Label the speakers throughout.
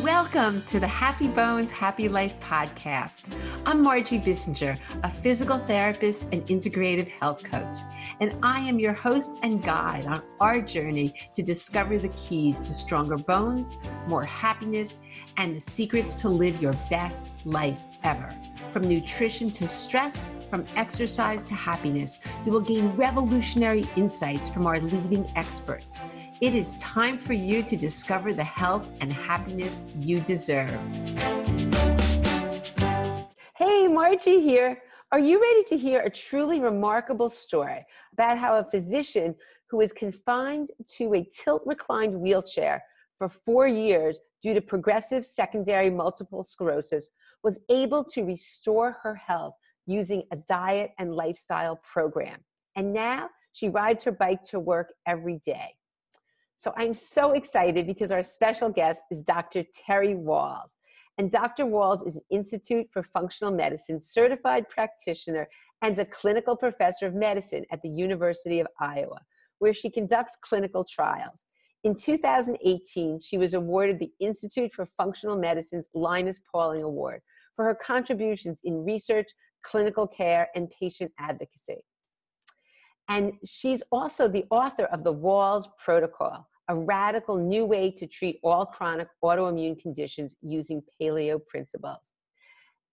Speaker 1: Welcome to the Happy Bones, Happy Life podcast. I'm Margie Bissinger, a physical therapist and integrative health coach, and I am your host and guide on our journey to discover the keys to stronger bones, more happiness, and the secrets to live your best life ever. From nutrition to stress, from exercise to happiness, you will gain revolutionary insights from our leading experts. It is time for you to discover the health and happiness you deserve. Hey, Margie here. Are you ready to hear a truly remarkable story about how a physician who was confined to a tilt-reclined wheelchair for 4 years due to progressive secondary multiple sclerosis was able to restore her health using a diet and lifestyle program? And now she rides her bike to work every day. So I'm so excited because our special guest is Dr. Terry Wahls. And Dr. Wahls is an Institute for Functional Medicine certified practitioner and a clinical professor of medicine at the University of Iowa, where she conducts clinical trials. In 2018, she was awarded the Institute for Functional Medicine's Linus Pauling Award for her contributions in research, clinical care, and patient advocacy. And she's also the author of the Wahls Protocol, a radical new way to treat all chronic autoimmune conditions using Paleo principles.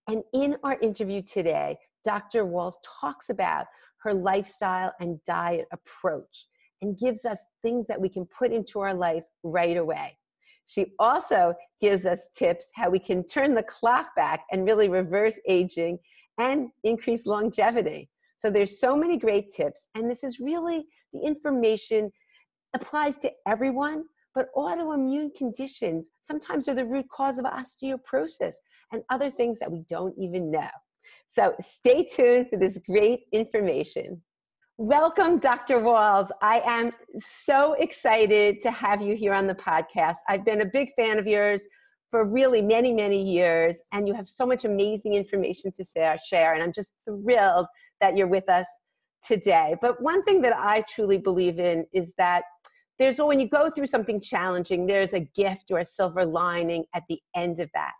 Speaker 1: And in our interview today, Dr. Wahls talks about her lifestyle and diet approach and gives us things that we can put into our life right away. She also gives us tips how we can turn the clock back and really reverse aging and increase longevity. So there's so many great tips, and this is really, the information applies to everyone, but autoimmune conditions sometimes are the root cause of osteoporosis and other things that we don't even know. So stay tuned for this great information. Welcome, Dr. Wahls. I am so excited to have you here on the podcast. I've been a big fan of yours for really many, many years, and you have so much amazing information to share, and I'm just thrilled that you're with us today. But one thing that I truly believe in is that when you go through something challenging, there's a gift or a silver lining at the end of that.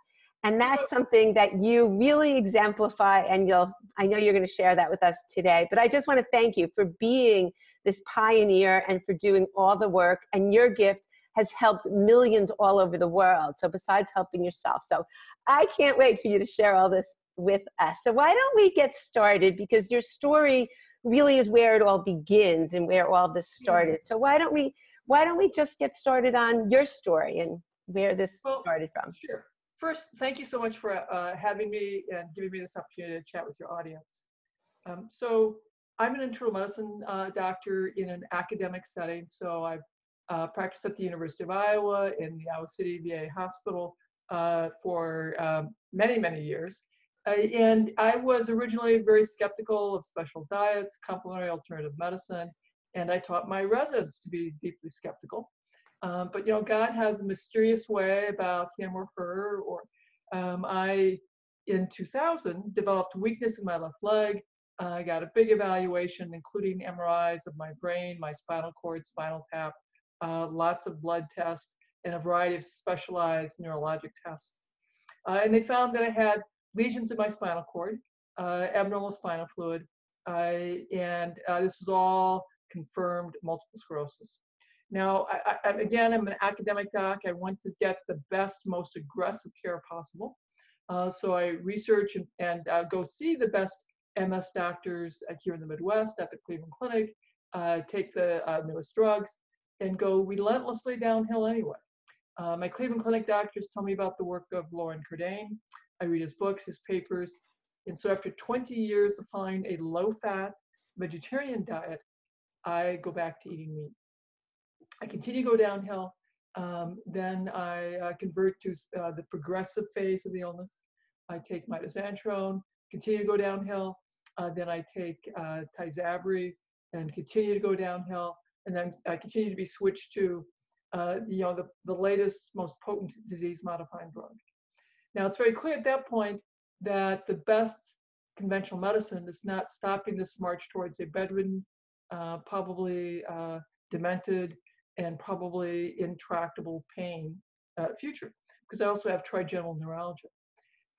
Speaker 1: And that's something that you really exemplify, and I know you're going to share that with us today. But I just want to thank you for being this pioneer and for doing all the work, and your gift has helped millions all over the world. So besides helping yourself. So I can't wait for you to share all this with us. So why don't we get started, because your story really is where it all begins and where all this started. So why don't we just get started on your story and where this started from?
Speaker 2: Sure. First, thank you so much for having me and giving me this opportunity to chat with your audience. So I'm an internal medicine doctor in an academic setting. So I've practiced at the University of Iowa in the Iowa City VA hospital for many, many years. And I was originally very skeptical of special diets, complementary alternative medicine, and I taught my residents to be deeply skeptical. But God has a mysterious way about him or her. Or I, in 2000, developed weakness in my left leg. I got a big evaluation, including MRIs of my brain, my spinal cord, spinal tap, lots of blood tests, and a variety of specialized neurologic tests. And they found that I had lesions in my spinal cord, abnormal spinal fluid, and this is all confirmed multiple sclerosis. Now, again, I'm an academic doc. I want to get the best, most aggressive care possible. So I research and go see the best MS doctors here in the Midwest at the Cleveland Clinic, take the newest drugs, and go relentlessly downhill anyway. My Cleveland Clinic doctors tell me about the work of Lauren Cardane. I read his books, his papers. And so after 20 years of following a low-fat vegetarian diet, I go back to eating meat. I continue to go downhill. Then I convert to the progressive phase of the illness. I take mitoxantrone, continue to go downhill. Then I take Tysabri and continue to go downhill. And then I continue to be switched to the latest, most potent disease-modifying drug. Now, it's very clear at that point that the best conventional medicine is not stopping this march towards a bedridden, probably demented, and probably intractable pain future, because I also have trigeminal neuralgia.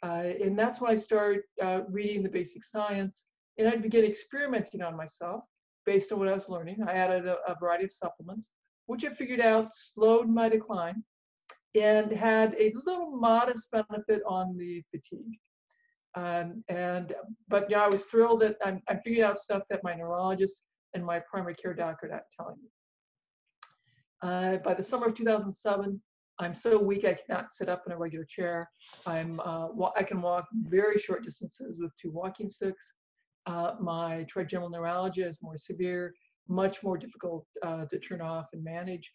Speaker 2: And that's when I started reading the basic science, and I began experimenting on myself based on what I was learning. I added a variety of supplements, which I figured out slowed my decline and had a little modest benefit on the fatigue. But I was thrilled that I'm figuring out stuff that my neurologist and my primary care doctor are not telling me. By the summer of 2007, I'm so weak I cannot sit up in a regular chair. I can walk very short distances with 2 walking sticks. My trigeminal neuralgia is more severe, much more difficult to turn off and manage.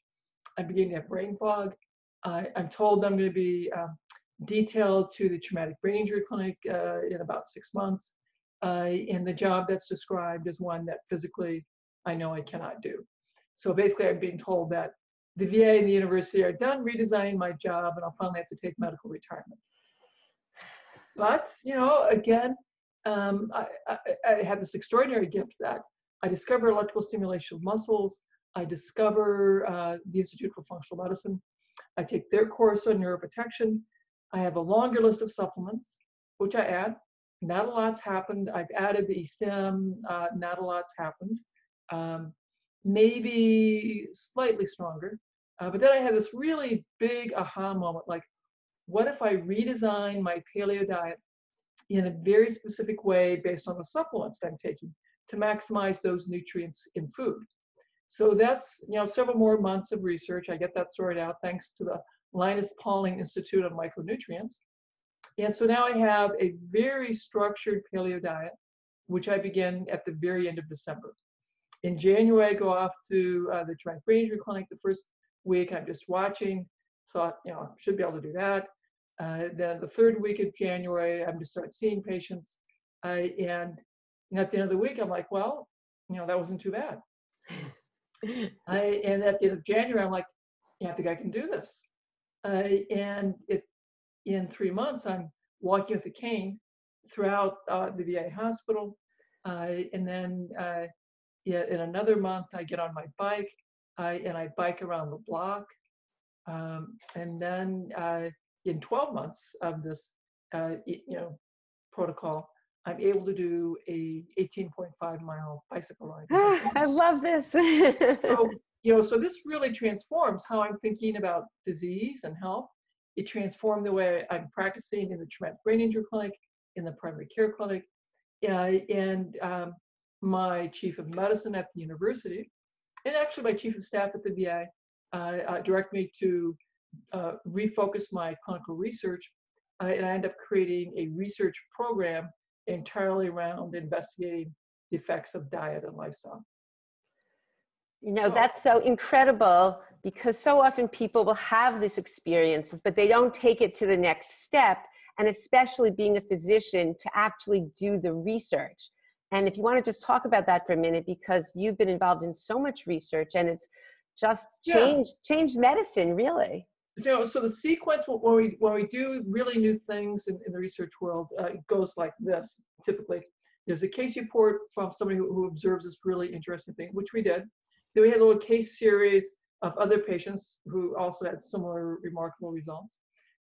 Speaker 2: I'm beginning to have brain fog. I'm told I'm going to be detailed to the traumatic brain injury clinic in about 6 months. And the job that's described is one that physically I know I cannot do. So basically I'm being told that the VA and the university are done redesigning my job and I'll finally have to take medical retirement. But, again, I have this extraordinary gift that I discover electrical stimulation of muscles. I discover the Institute for Functional Medicine. I take their course on neuroprotection. I have a longer list of supplements, which I add. Not a lot's happened. I've added the eStem. Not a lot's happened. Maybe slightly stronger. But then I had this really big aha moment, like, what if I redesign my paleo diet in a very specific way based on the supplements I'm taking to maximize those nutrients in food? So that's, several more months of research. I get that sorted out thanks to the Linus Institute of Micronutrients. And so now I have a very structured paleo diet, which I begin at the very end of December. In January, I go off to the traumatic brain injury clinic. The first week, I'm just watching, so I should be able to do that. Then the third week of January, I'm to start seeing patients. And at the end of the week, I'm like, well, that wasn't too bad. And at the end of January, I'm like, I think I can do this. And in 3 months, I'm walking with a cane throughout the VA hospital. And then in another month, I get on my bike and I bike around the block. And then in 12 months of this, protocol, I'm able to do a 18.5-mile bicycle ride.
Speaker 1: I love this.
Speaker 2: So this really transforms how I'm thinking about disease and health. It transformed the way I'm practicing in the traumatic brain injury clinic, in the primary care clinic, and my chief of medicine at the university, and actually my chief of staff at the VA, direct me to refocus my clinical research, and I end up creating a research program entirely around investigating the effects of diet and lifestyle.
Speaker 1: That's so incredible, because so often people will have these experiences, but they don't take it to the next step, and especially being a physician to actually do the research. And if you want to just talk about that for a minute, because you've been involved in so much research and it's just changed medicine, really.
Speaker 2: So the sequence, when we do really new things in the research world, it goes like this. Typically, there's a case report from somebody who observes this really interesting thing, which we did. Then we had a little case series of other patients who also had similar remarkable results.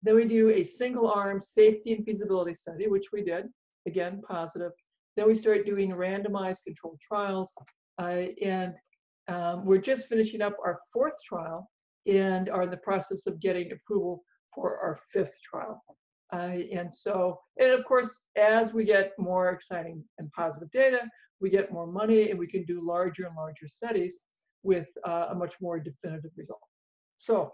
Speaker 2: Then we do a single-arm safety and feasibility study, which we did, again, positive. Then we start doing randomized controlled trials, and we're just finishing up our 4th trial and are in the process of getting approval for our 5th trial. And of course, as we get more exciting and positive data, we get more money and we can do larger and larger studies with a much more definitive result. So,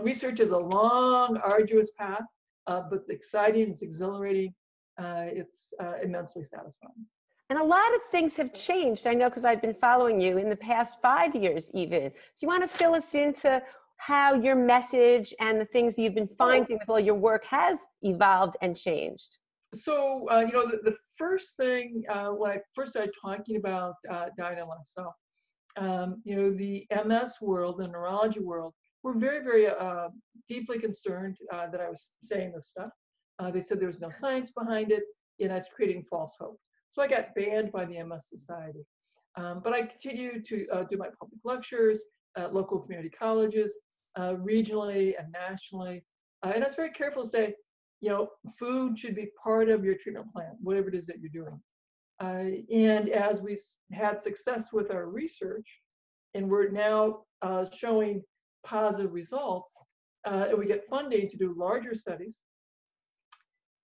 Speaker 2: research is a long, arduous path, but it's exciting, it's exhilarating, it's immensely satisfying.
Speaker 1: And a lot of things have changed. I know, because I've been following you in the past 5 years even. So you want to fill us into how your message and the things you've been finding with all your work has evolved and changed?
Speaker 2: So, the first thing, when I first started talking about diet and lifestyle, the MS world, the neurology world, were very, very deeply concerned that I was saying this stuff. They said there was no science behind it, and I was creating false hope. So I got banned by the MS Society. But I continued to do my public lectures at local community colleges. regionally and nationally. And I was very careful to say, you know, food should be part of your treatment plan, whatever it is that you're doing. And as we had success with our research, and we're now showing positive results, and we get funding to do larger studies,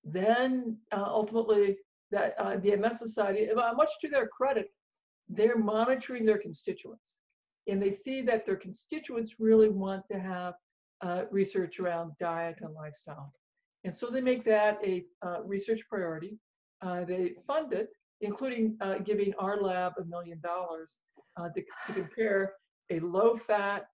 Speaker 2: then ultimately that the MS Society, much to their credit, they're monitoring their constituents. And they see that their constituents really want to have research around diet and lifestyle. And so they make that a research priority. They fund it, including giving our lab $1 million to compare a low-fat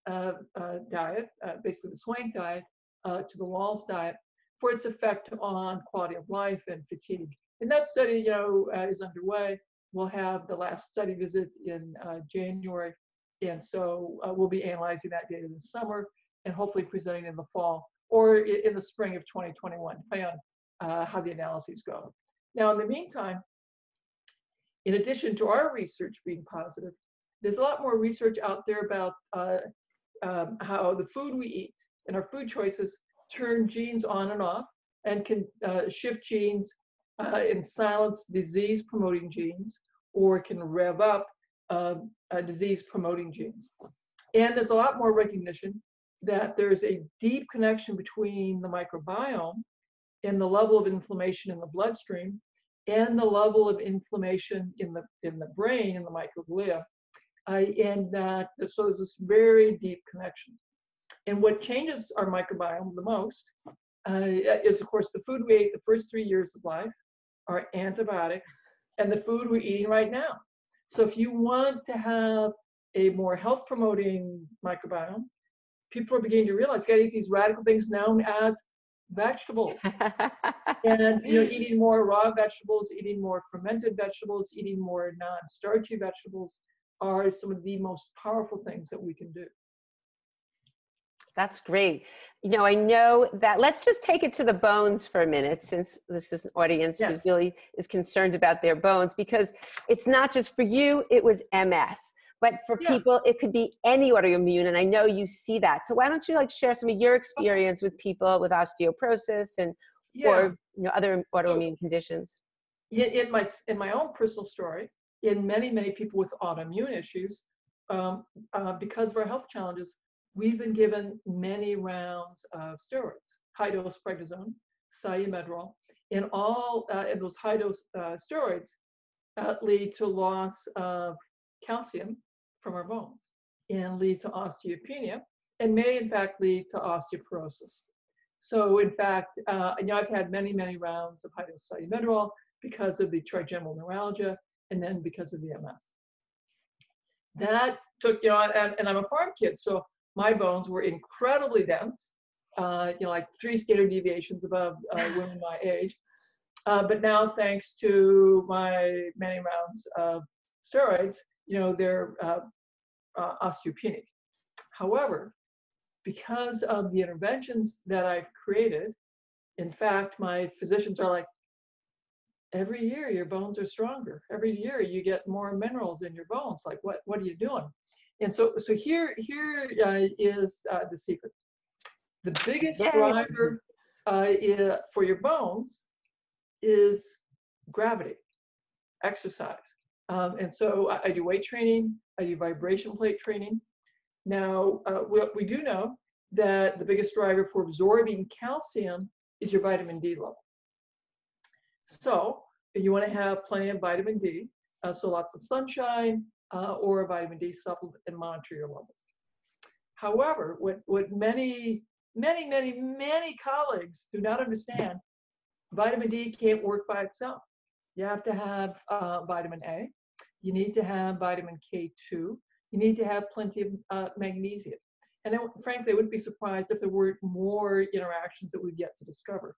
Speaker 2: diet, basically the Swank diet, to the Wahls diet for its effect on quality of life and fatigue. And that study, you know, is underway. We'll have the last study visit in January. And so we'll be analyzing that data this summer and hopefully presenting in the fall or in the spring of 2021, depending on how the analyses go. Now, in the meantime, in addition to our research being positive, there's a lot more research out there about how the food we eat and our food choices turn genes on and off and can shift genes and silence disease-promoting genes, or can rev up disease-promoting genes. And there's a lot more recognition that there's a deep connection between the microbiome and the level of inflammation in the bloodstream and the level of inflammation in the brain, in the microglia. And that, so there's this very deep connection. And what changes our microbiome the most is, of course, the food we ate the first 3 years of life, our antibiotics, and the food we're eating right now. So if you want to have a more health-promoting microbiome, people are beginning to realize you got to eat these radical things known as vegetables. And you know, eating more raw vegetables, eating more fermented vegetables, eating more non-starchy vegetables are some of the most powerful things that we can do.
Speaker 1: That's great. You know, I know that, let's just take it to the bones for a minute, since this is an audience who really is concerned about their bones, because it's not just for you, it was MS, but for people, it could be any autoimmune. And I know you see that. So why don't you like share some of your experience with people with osteoporosis and, or, you know, other autoimmune conditions?
Speaker 2: In my own personal story, in many people with autoimmune issues, because of our health challenges, we've been given many rounds of steroids, high-dose prednisone, salumedrol, and all and those high-dose steroids lead to loss of calcium from our bones and lead to osteopenia and may, in fact, lead to osteoporosis. So, in fact, you know, I've had many rounds of high-dose salumedrol because of the trigeminal neuralgia and then because of the MS. That took, you know, and I'm a farm kid, so my bones were incredibly dense, you know, like 3 standard deviations above women my age. But now, thanks to my many rounds of steroids, you know, they're osteopenic. However, because of the interventions that I've created, in fact, my physicians are like, every year your bones are stronger. Every year you get more minerals in your bones. Like, what are you doing? And so here is the secret. The biggest driver for your bones is gravity, exercise. And so I do weight training, I do vibration plate training. Now, we do know that the biggest driver for absorbing calcium is your vitamin D level. So you want to have plenty of vitamin D, so lots of sunshine, or a vitamin D supplement, and monitor your levels. However, what many colleagues do not understand, vitamin D can't work by itself. You have to have vitamin A. You need to have vitamin K2. You need to have plenty of magnesium. And frankly, I wouldn't be surprised if there were more interactions that we've yet to discover.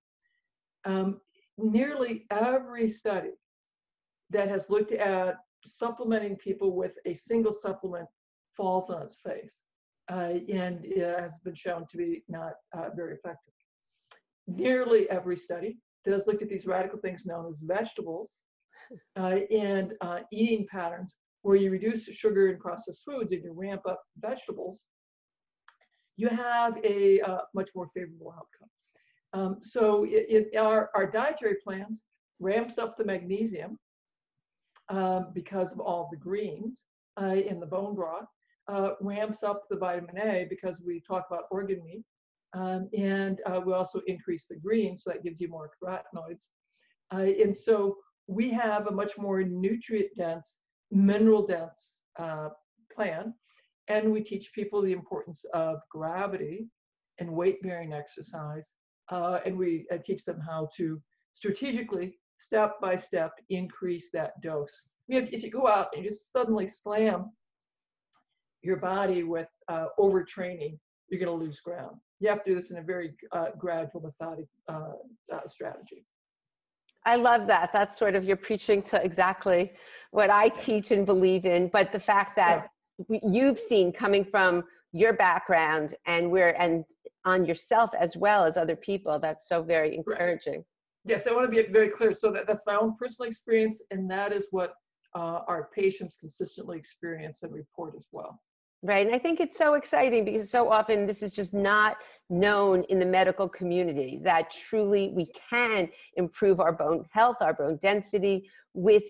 Speaker 2: Nearly every study that has looked at supplementing people with a single supplement falls on its face, and it has been shown to be not very effective. Nearly every study that has looked at these radical things known as vegetables and eating patterns where you reduce sugar and processed foods and you ramp up vegetables, you have a much more favorable outcome. So our dietary plans ramps up the magnesium because of all the greens in the bone broth, ramps up the vitamin A because we talk about organ meat, and we also increase the greens, so that gives you more carotenoids. And so we have a much more nutrient-dense, mineral-dense plan, and we teach people the importance of gravity and weight-bearing exercise, and we teach them how to strategically, step by step, increase that dose. I mean, if you go out and you just suddenly slam your body with overtraining, you're going to lose ground. You have to do this in a very gradual, methodic strategy.
Speaker 1: I love that. That's sort of, you're preaching to exactly what I teach and believe in. But the fact that you've seen coming from your background and on yourself as well as other people, that's so very encouraging.
Speaker 2: Right. Yes, I want to be very clear. So that's my own personal experience, and that is what our patients consistently experience and report as well.
Speaker 1: Right. And I think it's so exciting because so often this is just not known in the medical community, that truly we can improve our bone health, our bone density with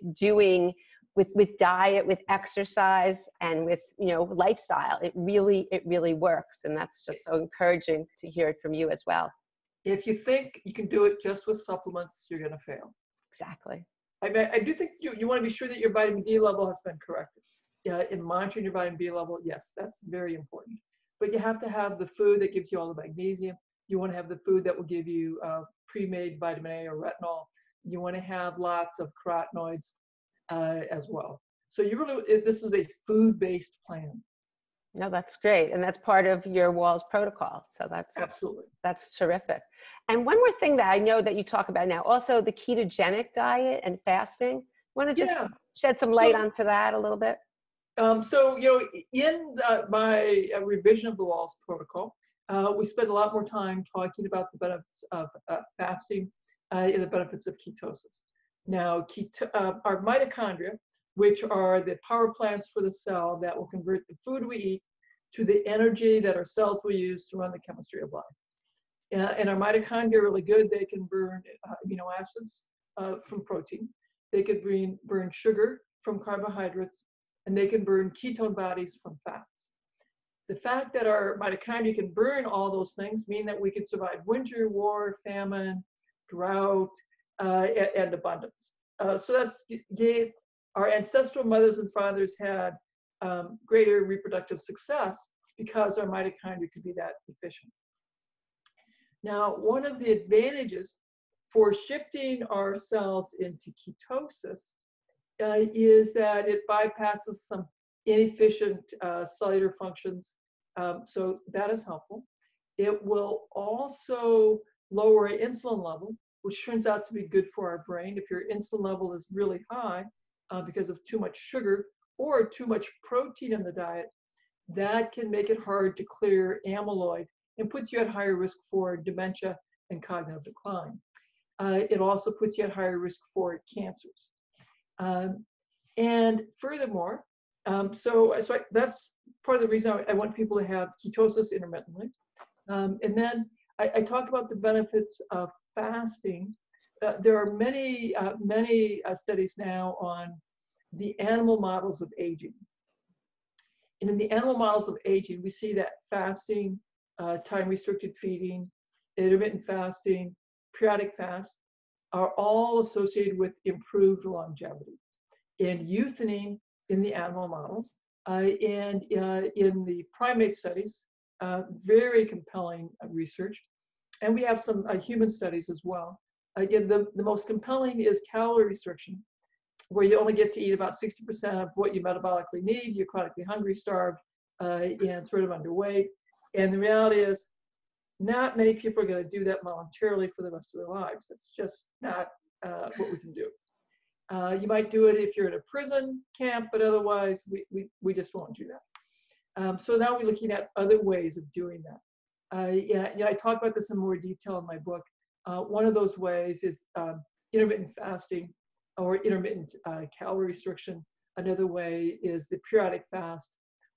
Speaker 1: diet, with exercise, and with, lifestyle. It really works. And that's just so encouraging to hear it from you as well.
Speaker 2: If you think you can do it just with supplements, you're going to fail.
Speaker 1: Exactly.
Speaker 2: I do think you want to be sure that your vitamin D level has been corrected. In monitoring your vitamin D level, yes, that's very important. But you have to have the food that gives you all the magnesium. You want to have the food that will give you pre-made vitamin A or retinol. You want to have lots of carotenoids as well. So this is a food-based plan.
Speaker 1: No, that's great. And that's part of your Wahls Protocol. So
Speaker 2: absolutely,
Speaker 1: that's terrific. And one more thing that I know that you talk about now, also the ketogenic diet and fasting. Want to just shed some light onto that a little bit?
Speaker 2: So, in my revision of the Wahls Protocol, we spend a lot more time talking about the benefits of fasting and the benefits of ketosis. Now, our mitochondria, which are the power plants for the cell that will convert the food we eat to the energy that our cells will use to run the chemistry of life. And our mitochondria are really good. They can burn amino acids from protein. They could burn sugar from carbohydrates, and they can burn ketone bodies from fats. The fact that our mitochondria can burn all those things mean that we can survive winter, war, famine, drought, and abundance. So that's gave our ancestral mothers and fathers had greater reproductive success because our mitochondria could be that efficient. Now, one of the advantages for shifting our cells into ketosis is that it bypasses some inefficient cellular functions. So that is helpful. It will also lower our insulin level, which turns out to be good for our brain. If your insulin level is really high because of too much sugar or too much protein in the diet, that can make it hard to clear amyloid and puts you at higher risk for dementia and cognitive decline. It also puts you at higher risk for cancers. And furthermore, so that's part of the reason I want people to have ketosis intermittently. And then I talk about the benefits of fasting. There are many studies now on the animal models of aging. And in the animal models of aging, we see that fasting, time-restricted feeding, intermittent fasting, periodic fast are all associated with improved longevity. And euthanasia in the animal models and in the primate studies, very compelling research. And we have some human studies as well. Again, the most compelling is calorie restriction, where you only get to eat about 60% of what you metabolically need. You're chronically hungry, starved, and sort of underweight. And the reality is, not many people are going to do that voluntarily for the rest of their lives. That's just not what we can do. You might do it if you're in a prison camp, but otherwise we just won't do that. So now we're looking at other ways of doing that. I talk about this in more detail in my book. One of those ways is intermittent fasting or intermittent calorie restriction. Another way is the periodic fast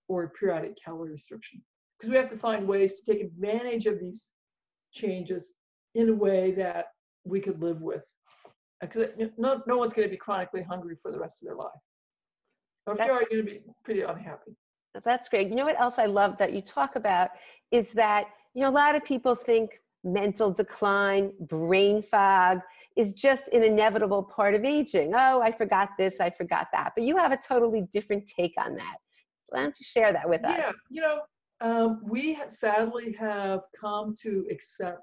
Speaker 2: or periodic calorie restriction. because we have to find ways to take advantage of these changes in a way that we could live with. Because no one's going to be chronically hungry for the rest of their life. Or if you are, you're going to be pretty unhappy.
Speaker 1: That's great. You know what else I love that you talk about is that, you know, a lot of people think mental decline, brain fog is just an inevitable part of aging. Oh, I forgot this, I forgot that. But you have a totally different take on that. Why don't you share that with us?
Speaker 2: Yeah, you know, we sadly have come to accept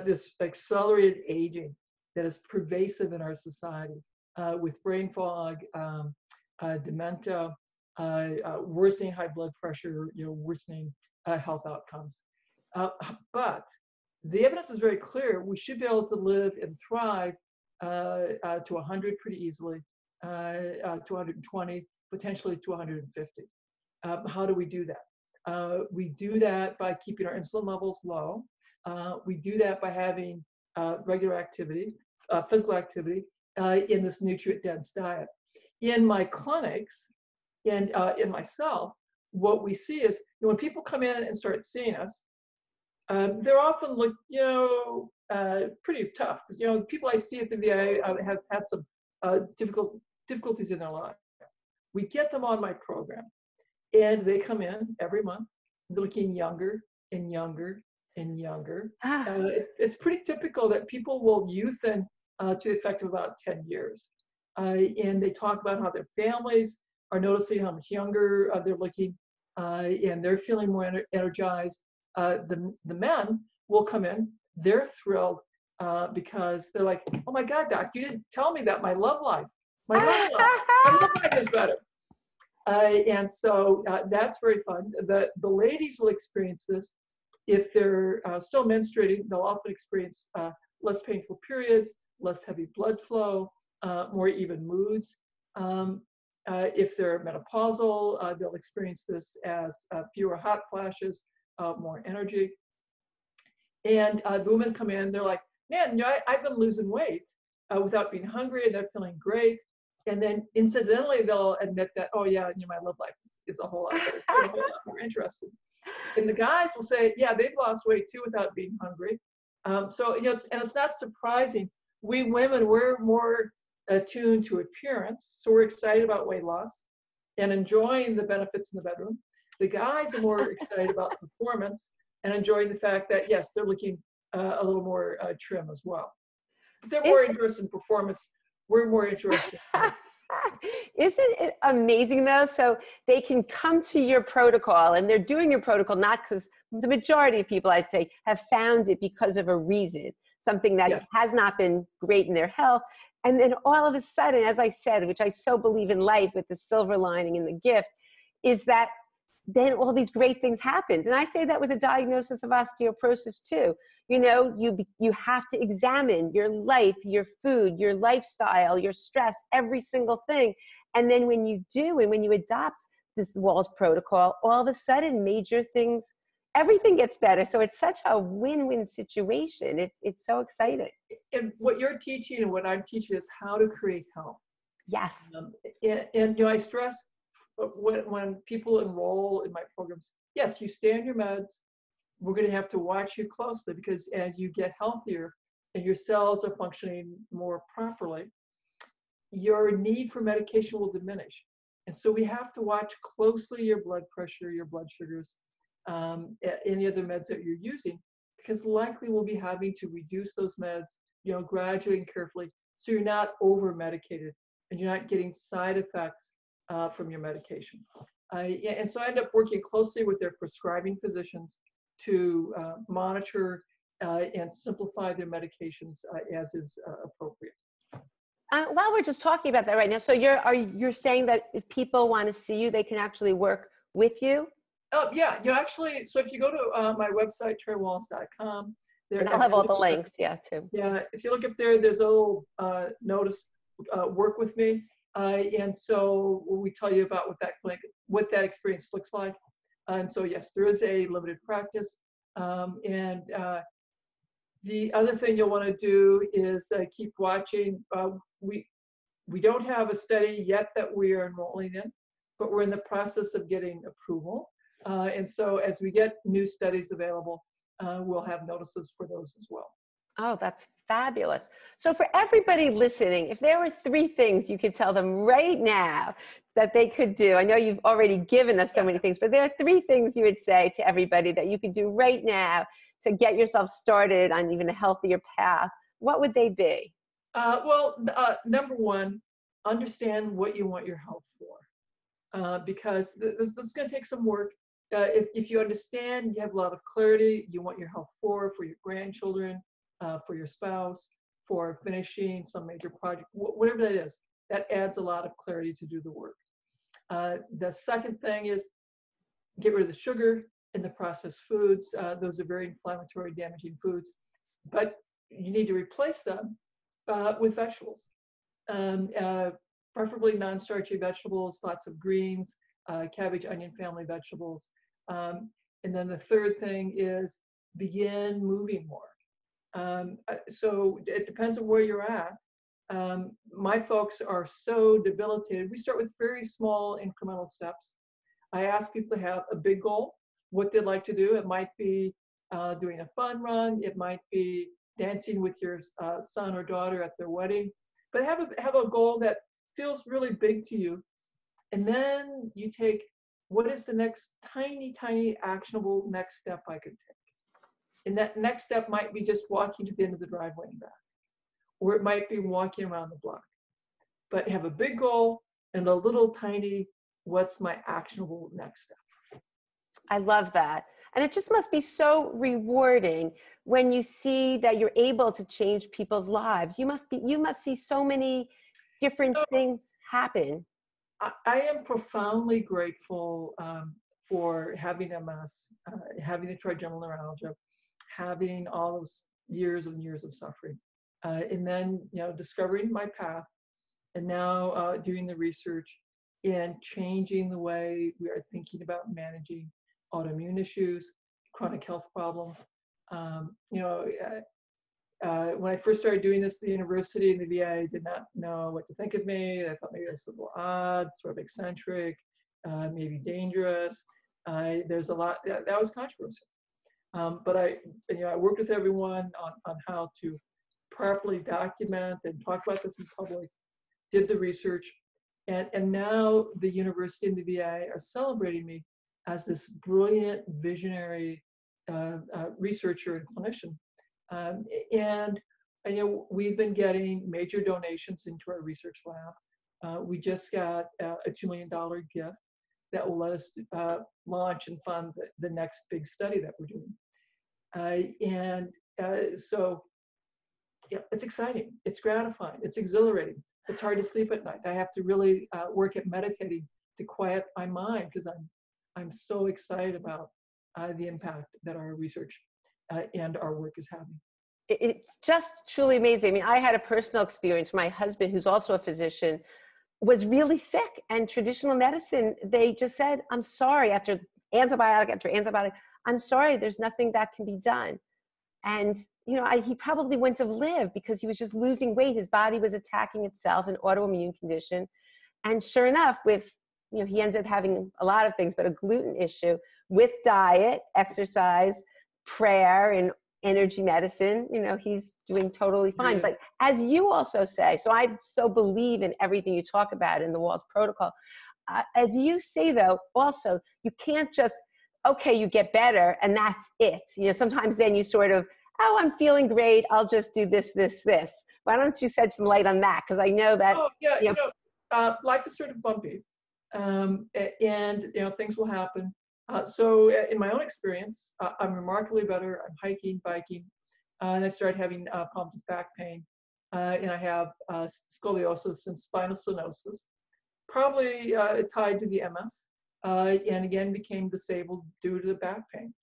Speaker 2: this accelerated aging that is pervasive in our society with brain fog, dementia, worsening high blood pressure, you know, worsening health outcomes. But the evidence is very clear. We should be able to live and thrive to 100 pretty easily, to 120, potentially to 150. How do we do that? We do that by keeping our insulin levels low. We do that by having regular activity, physical activity in this nutrient-dense diet. In my clinics and in myself, what we see is, you know, when people come in and start seeing us, they're often look, you know, pretty tough. Because, you know, the people I see at the VA have had some difficulties in their life. We get them on my program, and they come in every month, looking younger and younger and younger. It's pretty typical that people will youthen to the effect of about 10 years. And they talk about how their families are noticing how much younger they're looking, and they're feeling more energized. The men will come in, they're thrilled because they're like, oh my God, doc, you didn't tell me that my love life is better. And so that's very fun. The ladies will experience this. If they're still menstruating, they'll often experience less painful periods, less heavy blood flow, more even moods. If they're menopausal, they'll experience this as fewer hot flashes, more energy. And the women come in, they're like, man, you know, I've been losing weight without being hungry, and they're feeling great. And then incidentally, they'll admit that, oh yeah, you know, my love life is a whole lot better, a whole lot more interested. And the guys will say, yeah, they've lost weight too without being hungry. So, you know, it's not surprising. We women, we're more attuned to appearance, so we're excited about weight loss and enjoying the benefits in the bedroom. The guys are more excited about performance and enjoying the fact that, yes, they're looking a little more trim as well. But they're more interested in performance. We're more interested.
Speaker 1: Isn't it amazing though? So they can come to your protocol, and they're doing your protocol not because the majority of people, I'd say, have found it because of a reason, something that has not been great in their health. And then all of a sudden, as I said, which I so believe in life with the silver lining and the gift, is that then all these great things happen. And I say that with a diagnosis of osteoporosis too. You know, you have to examine your life, your food, your lifestyle, your stress, every single thing. And then when you do, and when you adopt this Wahls protocol, all of a sudden major things, everything gets better. So it's such a win-win situation. It's so exciting.
Speaker 2: And what you're teaching and what I'm teaching is how to create health.
Speaker 1: Yes.
Speaker 2: And you know, I stress when people enroll in my programs, yes, you stay on your meds. We're going to have to watch you closely, because as you get healthier and your cells are functioning more properly, your need for medication will diminish. And so we have to watch closely your blood pressure, your blood sugars, any other meds that you're using, because likely we'll be having to reduce those meds, you know, gradually and carefully, so you're not over medicated and you're not getting side effects from your medication. And so I end up working closely with their prescribing physicians to monitor and simplify their medications as is appropriate.
Speaker 1: While we're just talking about that right now, so you're saying that if people want to see you, they can actually work with you?
Speaker 2: Oh yeah, you know, actually, so if you go to my website, terrywahls.com,
Speaker 1: and I'll have all the links, too.
Speaker 2: Yeah, if you look up there, there's a little notice, work with me. And so we tell you about what that experience looks like. And so, yes, there is a limited practice. And the other thing you'll want to do is keep watching. We don't have a study yet that we are enrolling in, but we're in the process of getting approval And so as we get new studies available, we'll have notices for those as well.
Speaker 1: Oh, that's fabulous. So for everybody listening, if there were 3 things you could tell them right now that they could do, I know you've already given us so many things, but there are 3 things you would say to everybody that you could do right now to get yourself started on even a healthier path. What would they be?
Speaker 2: Number one, understand what you want your health for, because this is going to take some work. If you understand, you have a lot of clarity, you want your health for your grandchildren, for your spouse, for finishing some major project, whatever that is, that adds a lot of clarity to do the work. The second thing is get rid of the sugar in the processed foods. Those are very inflammatory, damaging foods, but you need to replace them with vegetables, preferably non-starchy vegetables, lots of greens, cabbage, onion family vegetables. And then the third thing is begin moving more. So it depends on where you're at. My folks are so debilitated. We start with very small incremental steps. I ask people to have a big goal, what they'd like to do. It might be doing a fun run. It might be dancing with your son or daughter at their wedding. But have a goal that feels really big to you. And then you take, what is the next tiny, actionable next step I could take? And that next step might be just walking to the end of the driveway and back. Or it might be walking around the block. But have a big goal and a little tiny, what's my actionable next step?
Speaker 1: I love that. And it just must be so rewarding when you see that you're able to change people's lives. You must see so many different things happen.
Speaker 2: I am profoundly grateful for having MS, having the trigeminal neuralgia, having all those years and years of suffering, and then discovering my path, and now doing the research and changing the way we are thinking about managing autoimmune issues, chronic health problems. When I first started doing this at the university and the VA, I did not know what to think of me. I thought maybe I was a little odd, sort of eccentric, maybe dangerous. There's a lot that was controversial. But I worked with everyone on how to properly document and talk about this in public, did the research, and now the university and the VA are celebrating me as this brilliant, visionary researcher and clinician. And we've been getting major donations into our research lab. We just got a $2 million gift that will let us launch and fund the next big study that we're doing. So it's exciting, it's gratifying, it's exhilarating. It's hard to sleep at night. I have to really work at meditating to quiet my mind because I'm so excited about the impact that our research and our work is having.
Speaker 1: It's just truly amazing. I mean, I had a personal experience. My husband, who's also a physician, was really sick, and traditional medicine, they just said, I'm sorry, after antibiotic after antibiotic, I'm sorry, there's nothing that can be done. And, he probably wouldn't have lived because he was just losing weight. His body was attacking itself, an autoimmune condition. And sure enough, he ended up having a lot of things, but a gluten issue with diet, exercise, prayer, and energy medicine, he's doing totally fine. But as you also say, so I so believe in everything you talk about in the Wahls Protocol. As you say, though, also, you can't just, okay, you get better and that's it. Sometimes then you sort of, oh, I'm feeling great, I'll just do this. Why don't you shed some light on that? Because I know that.
Speaker 2: Oh, yeah, life is sort of bumpy, and things will happen. So in my own experience, I'm remarkably better. I'm hiking, biking, and I started having problems with back pain, and I have scoliosis and spinal stenosis, probably tied to the MS, and again became disabled due to the back pain.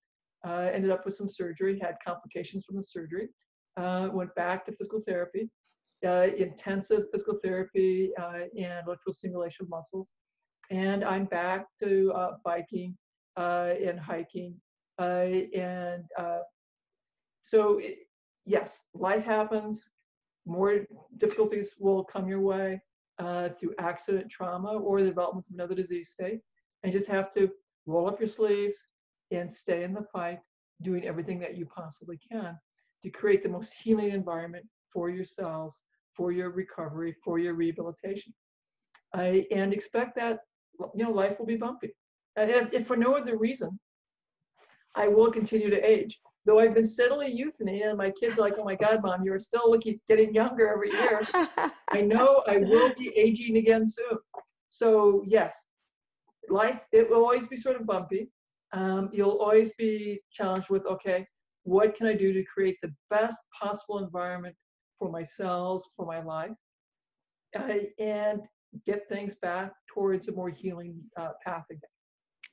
Speaker 2: Ended up with some surgery, had complications from the surgery, went back to physical therapy, intensive physical therapy and electrical stimulation of muscles, and I'm back to biking and hiking, so yes, life happens. More difficulties will come your way through accident, trauma, or the development of another disease state, and you just have to roll up your sleeves and stay in the fight, doing everything that you possibly can to create the most healing environment for your cells, for your recovery, for your rehabilitation. And expect that, you know, life will be bumpy. And if for no other reason, I will continue to age. Though I've been steadily youthening, and my kids are like, "Oh my God, Mom, you're still getting younger every year." I know I will be aging again soon. So yes, life, it will always be sort of bumpy. You'll always be challenged with, okay, what can I do to create the best possible environment for my cells, for my life, and get things back towards a more healing path again.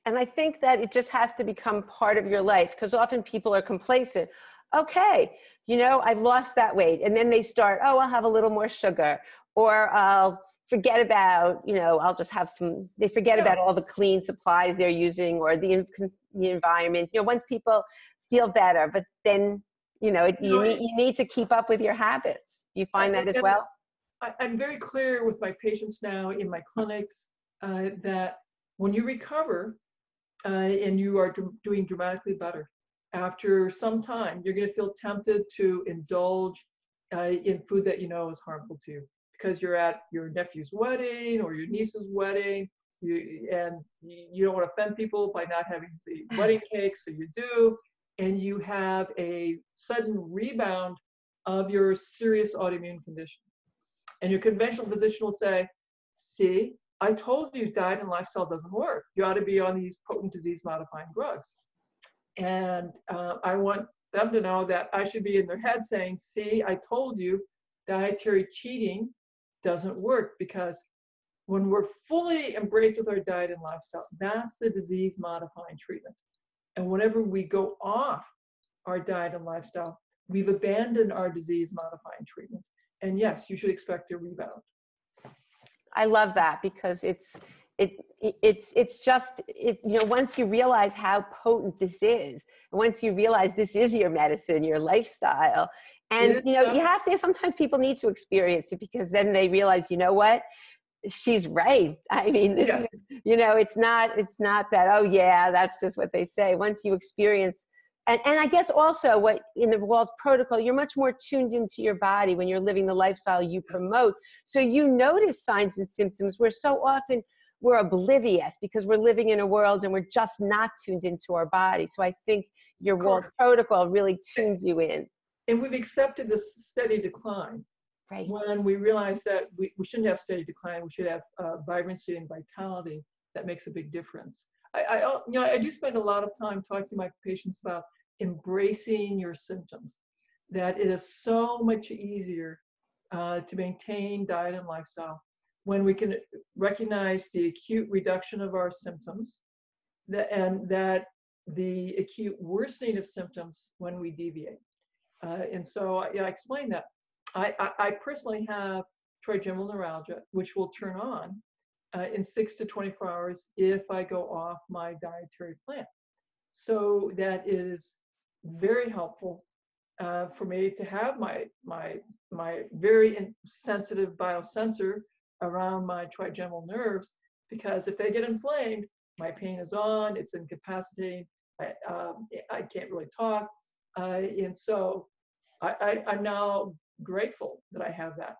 Speaker 1: And I think that it just has to become part of your life, because often people are complacent. Okay, you know, I've lost that weight. And then they start, oh, I'll have a little more sugar, or I'll forget about, you know, I'll just have some, they forget about all the clean supplies they're using, or the environment, you know, once people feel better, but then, you know, you need to keep up with your habits. Do you find that as well?
Speaker 2: I'm very clear with my patients now in my clinics that when you recover and you are doing dramatically better, after some time, you're going to feel tempted to indulge in food that you know is harmful to you, because you're at your nephew's wedding or your niece's wedding, and you don't want to offend people by not having the wedding cake, so you do, and you have a sudden rebound of your serious autoimmune condition. And your conventional physician will say, "See, I told you diet and lifestyle doesn't work. You ought to be on these potent disease-modifying drugs." And I want them to know that I should be in their head saying, "See, I told you dietary cheating doesn't work," because when we're fully embraced with our diet and lifestyle, that's the disease-modifying treatment. And whenever we go off our diet and lifestyle, we've abandoned our disease-modifying treatment. And yes, you should expect a rebound.
Speaker 1: I love that, because it's just, you know, once you realize how potent this is, and once you realize this is your medicine, your lifestyle, and, you know, you have to, sometimes people need to experience it, because then they realize, you know what, she's right. I mean, this is, you know, it's not that, oh yeah, that's just what they say. Once you experience, and I guess also what in the Wahls Protocol, you're much more tuned into your body when you're living the lifestyle you promote. So you notice signs and symptoms where so often we're oblivious, because we're living in a world and we're just not tuned into our body. So I think your Wahls Protocol really tunes you in.
Speaker 2: And we've accepted this steady decline.
Speaker 1: Right.
Speaker 2: When we realize that we shouldn't have steady decline, we should have vibrancy and vitality. That makes a big difference. You know, I do spend a lot of time talking to my patients about embracing your symptoms, that it is so much easier to maintain diet and lifestyle when we can recognize the acute reduction of our symptoms, and that the acute worsening of symptoms when we deviate. And so I explain that. I personally have trigeminal neuralgia, which will turn on in 6 to 24 hours if I go off my dietary plan. So that is very helpful for me to have my very sensitive biosensor around my trigeminal nerves, because if they get inflamed, my pain is on, it's incapacitating, I can't really talk, and so I'm now grateful that I have that.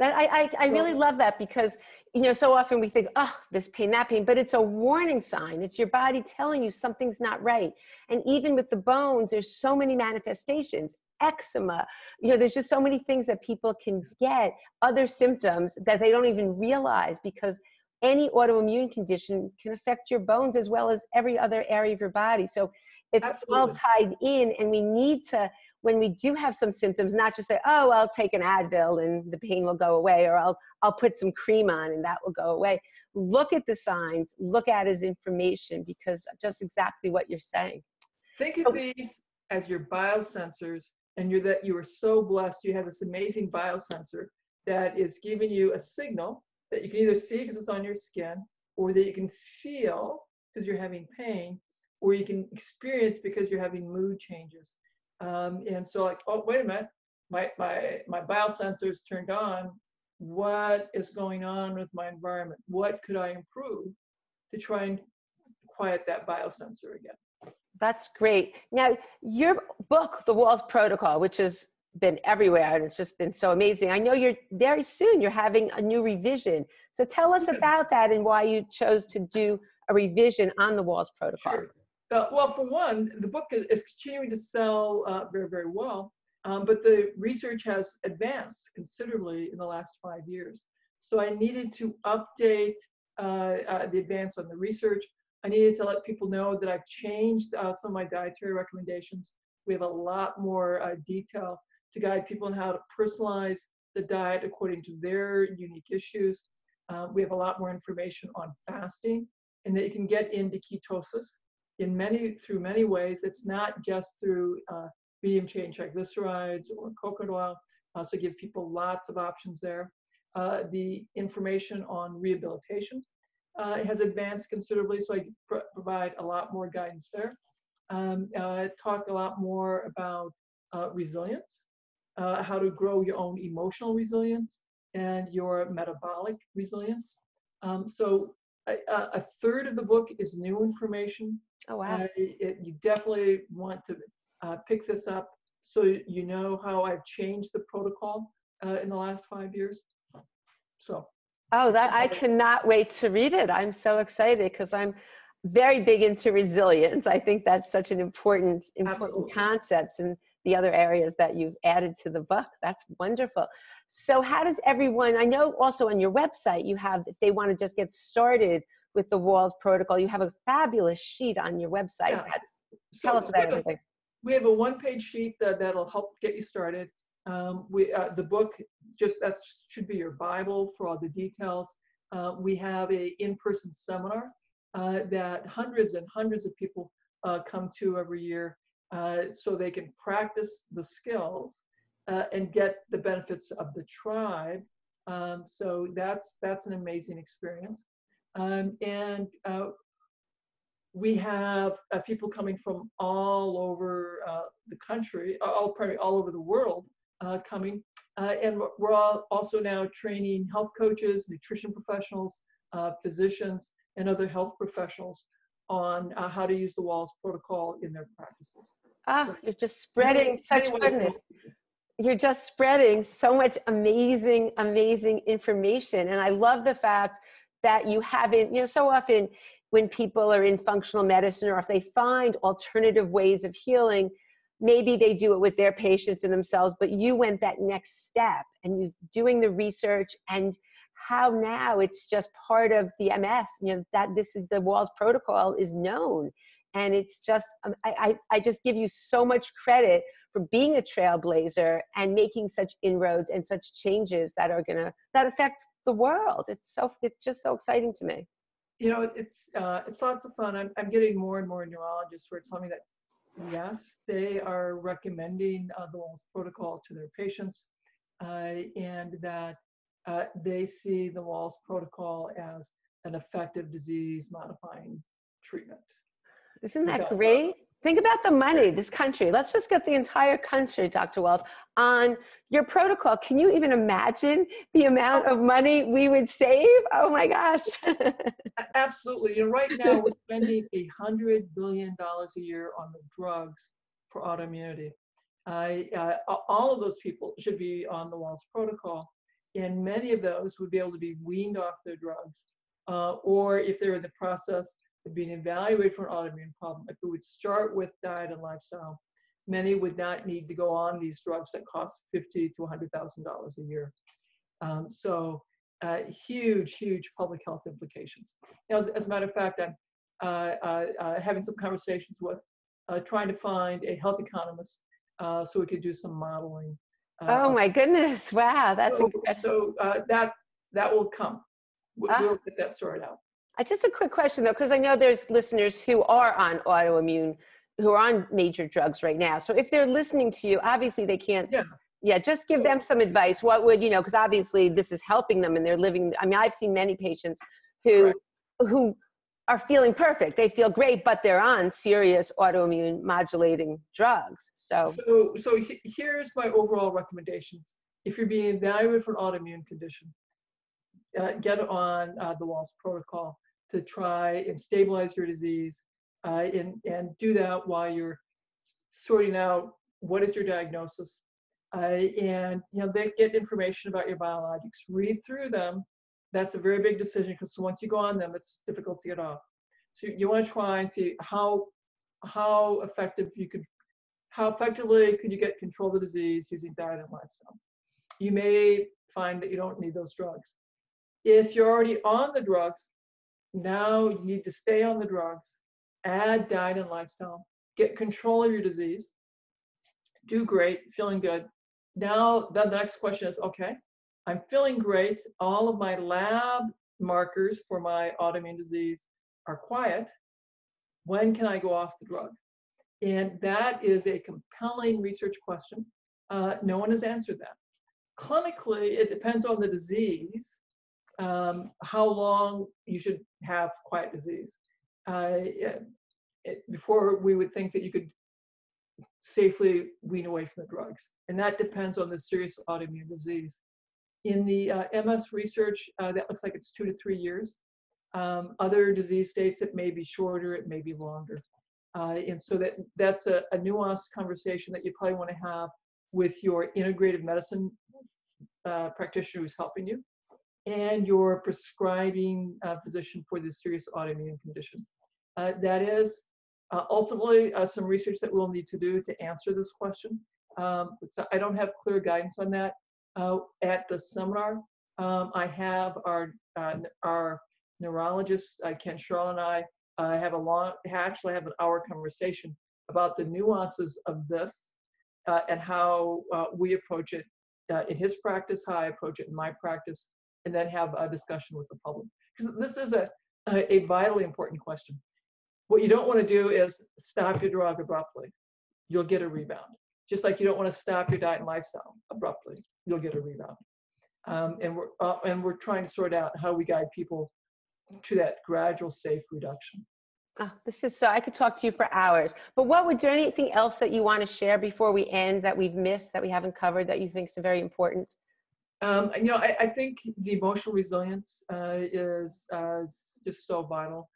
Speaker 1: I really love that, because, you know, so often we think, oh, this pain, that pain, but it's a warning sign. It's your body telling you something's not right. And even with the bones, there's so many manifestations, eczema, you know, there's just so many things that people can get, other symptoms that they don't even realize, because any autoimmune condition can affect your bones as well as every other area of your body. So it's all tied in, and we need to, when we do have some symptoms, not just say, oh, I'll take an Advil and the pain will go away, or I'll put some cream on and that will go away. Look at the signs, look at it as information, because just exactly what you're saying.
Speaker 2: Think of these as your biosensors, and you are so blessed. You have this amazing biosensor that is giving you a signal that you can either see because it's on your skin, or that you can feel because you're having pain, or you can experience because you're having mood changes. And so, like, oh, wait a minute, my biosensor is turned on. What is going on with my environment? What could I improve to try and quiet that biosensor again.
Speaker 1: That's great. Now, your book, The Wahls Protocol, which has been everywhere and it's just been so amazing. I know very soon you're having a new revision. So tell us about that and why you chose to do a revision on the Wahls Protocol.
Speaker 2: Sure. Well, for one, the book is continuing to sell very, very well, but the research has advanced considerably in the last 5 years. So I needed to update the advance on the research. I needed to let people know that I've changed some of my dietary recommendations. We have a lot more detail to guide people on how to personalize the diet according to their unique issues. We have a lot more information on fasting, and that you can get into ketosis through many ways. It's not just through medium chain triglycerides or coconut oil. So give people lots of options there. The information on rehabilitation has advanced considerably, so I provide a lot more guidance there. Talk a lot more about resilience, how to grow your own emotional resilience and your metabolic resilience. So a third of the book is new information.
Speaker 1: Oh, wow.
Speaker 2: You definitely want to pick this up so you know how I've changed the protocol in the last 5 years. So.
Speaker 1: Oh, I cannot wait to read it. I'm so excited because I'm very big into resilience. I think that's such an important concept, and the other areas that you've added to the book. That's wonderful. So how does everyone, I know also on your website you have, if they want to just get started with the Wahls Protocol, you have a fabulous sheet on your website.
Speaker 2: Yeah.
Speaker 1: Tell us about everything.
Speaker 2: We have a one-page sheet that'll help get you started. The book, that should be your Bible for all the details. We have a in-person seminar that hundreds and hundreds of people come to every year so they can practice the skills and get the benefits of the tribe. So that's an amazing experience. And we have people coming from all over the country, all over the world coming. And we're also now training health coaches, nutrition professionals, physicians, and other health professionals on how to use the Wahls Protocol in their practices.
Speaker 1: Oh, you're just spreading such goodness. You're just spreading so much amazing, amazing information. And I love the fact that you haven't, so often when people are in functional medicine, or if they find alternative ways of healing, maybe they do it with their patients and themselves, but you went that next step and you're doing the research, and how now it's just part of the MS, that this is the Wahls Protocol is known. And it's just, I just give you so much credit for being a trailblazer and making such inroads and such changes that affect the world. It's just so exciting to me.
Speaker 2: It's lots of fun. I'm getting more and more neurologists who are telling me that, yes, they are recommending the Wahls Protocol to their patients, and that they see the Wahls Protocol as an effective disease-modifying treatment.
Speaker 1: Isn't that great? Think about the money, this country. Let's just get the entire country, Dr. Wahls, on your protocol. Can you even imagine the amount of money we would save? Oh my gosh.
Speaker 2: Absolutely. Right now we're spending $100 billion a year on the drugs for autoimmunity. All of those people should be on the Wahls Protocol, and many of those would be able to be weaned off their drugs, or if they're in the process of being evaluated for an autoimmune problem, if we would start with diet and lifestyle, many would not need to go on these drugs that cost $50,000 to $100,000 a year. So huge, huge public health implications. As a matter of fact, I'm having some conversations with trying to find a health economist so we could do some modeling.
Speaker 1: Oh my goodness! Wow, that's
Speaker 2: incredible. So that will come. We'll get that sorted out.
Speaker 1: Just a quick question though, because I know there's listeners who are on autoimmune, who are on major drugs right now. So if they're listening to you, obviously they can't. Yeah, just give them some advice. What would, because obviously this is helping them and they're living. I mean, I've seen many patients who are feeling perfect. They feel great, but they're on serious autoimmune modulating drugs. So
Speaker 2: here's my overall recommendations. If you're being evaluated for an autoimmune condition, get on the Wahls Protocol. to try and stabilize your disease, and do that while you're sorting out what is your diagnosis. And they get information about your biologics. Read through them. That's a very big decision, because once you go on them, it's difficult to get off. So you want to try and see how effectively could you get control of the disease using diet and lifestyle. You may find that you don't need those drugs. If you're already on the drugs, now you need to stay on the drugs, add diet and lifestyle, get control of your disease, do great, feeling good. Now the next question is, okay, I'm feeling great. All of my lab markers for my autoimmune disease are quiet. When can I go off the drug? And that is a compelling research question. No one has answered that. Clinically, it depends on the disease, how long you should have quiet disease. Before, we would think that you could safely wean away from the drugs. And that depends on the serious autoimmune disease. In the MS research, that looks like it's 2 to 3 years. Other disease states, it may be shorter, it may be longer. And so that's a nuanced conversation that you probably want to have with your integrative medicine practitioner who's helping you, and your prescribing physician for this serious autoimmune condition. That is ultimately some research that we'll need to do to answer this question. So I don't have clear guidance on that. At the seminar, I have our neurologist, Ken Sherrill, and I actually have an hour conversation about the nuances of this and how we approach it in his practice, how I approach it in my practice, and then have a discussion with the public. Because this is a vitally important question. What you don't want to do is stop your drug abruptly. You'll get a rebound. Just like you don't want to stop your diet and lifestyle abruptly. You'll get a rebound. And we're trying to sort out how we guide people to that gradual, safe reduction.
Speaker 1: Oh, this is so, I could talk to you for hours, but is there anything else that you want to share before we end that we've missed, that we haven't covered, that you think is very important?
Speaker 2: I think the emotional resilience is just so vital.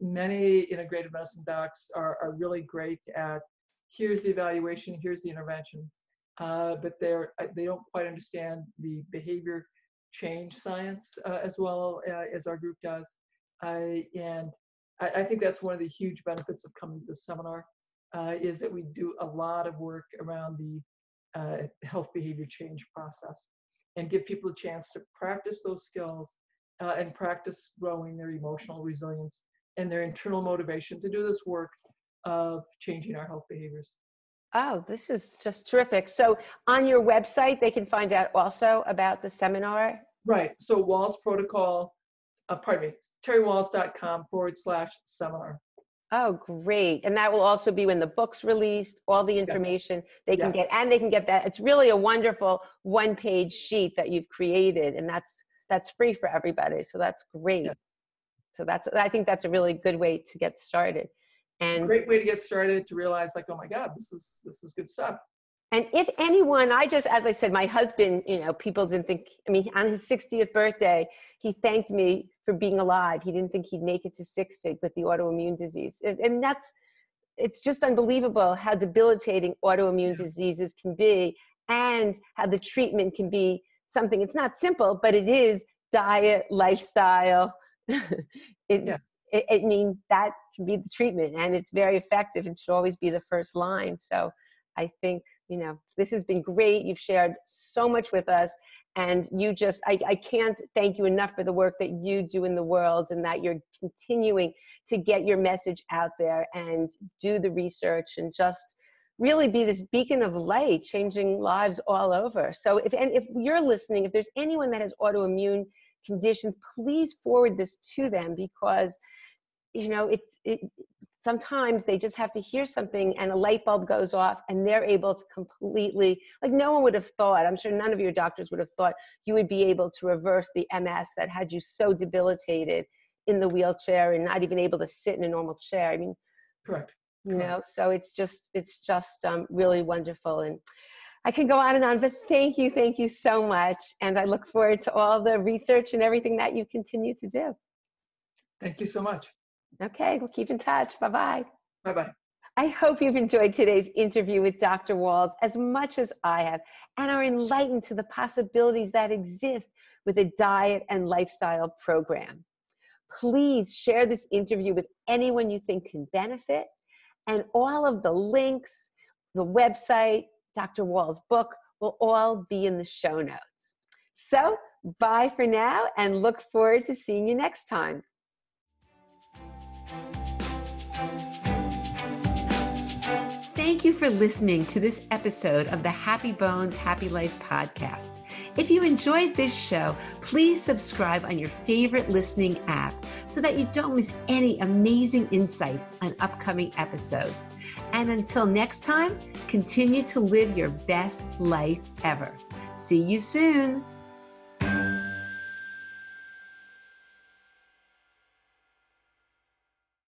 Speaker 2: Many integrative medicine docs are really great at, here's the evaluation, here's the intervention, but they don't quite understand the behavior change science as well as our group does. And I think that's one of the huge benefits of coming to this seminar, is that we do a lot of work around the health behavior change process, and give people a chance to practice those skills and practice growing their emotional resilience and their internal motivation to do this work of changing our health behaviors.
Speaker 1: Oh, this is just terrific. So on your website, they can find out also about the seminar?
Speaker 2: Right. So Wahls Protocol, terrywahls.com/seminar.
Speaker 1: Oh, great. And that will also be when the book's released, all the information they can get, and they can get that. It's really a wonderful one-page sheet that you've created, and that's free for everybody. So that's great. Yeah. So I think that's a really good way to get started. And
Speaker 2: it's a great way to get started, to realize, like, oh my God, this is good stuff.
Speaker 1: And if anyone, as I said, my husband, people didn't think, on his 60th birthday, he thanked me for being alive. He didn't think he'd make it to 60 with the autoimmune disease. And it's just unbelievable how debilitating autoimmune diseases can be, and how the treatment can be something, it's not simple, but it is diet, lifestyle. That can be the treatment, and it's very effective and should always be the first line. So I think, this has been great. You've shared so much with us, and I can't thank you enough for the work that you do in the world, and that you're continuing to get your message out there and do the research and just really be this beacon of light, changing lives all over. So if you're listening, if there's anyone that has autoimmune conditions, please forward this to them, because sometimes they just have to hear something and a light bulb goes off, and they're able to completely, like, no one would have thought, I'm sure none of your doctors would have thought you would be able to reverse the MS that had you so debilitated in the wheelchair and not even able to sit in a normal chair.
Speaker 2: Correct.
Speaker 1: So it's just really wonderful. And I can go on and on, but thank you so much. And I look forward to all the research and everything that you continue to do.
Speaker 2: Thank you so much.
Speaker 1: Okay, we'll keep in touch. Bye-bye.
Speaker 2: Bye-bye.
Speaker 1: I hope you've enjoyed today's interview with Dr. Wahls as much as I have and are enlightened to the possibilities that exist with a diet and lifestyle program. Please share this interview with anyone you think can benefit, and all of the links, the website, Dr. Wahls' book will all be in the show notes. So, bye for now and look forward to seeing you next time. Thank you for listening to this episode of the Happy Bones, Happy Life podcast. If you enjoyed this show, please subscribe on your favorite listening app so that you don't miss any amazing insights on upcoming episodes. And until next time, continue to live your best life ever. See you soon.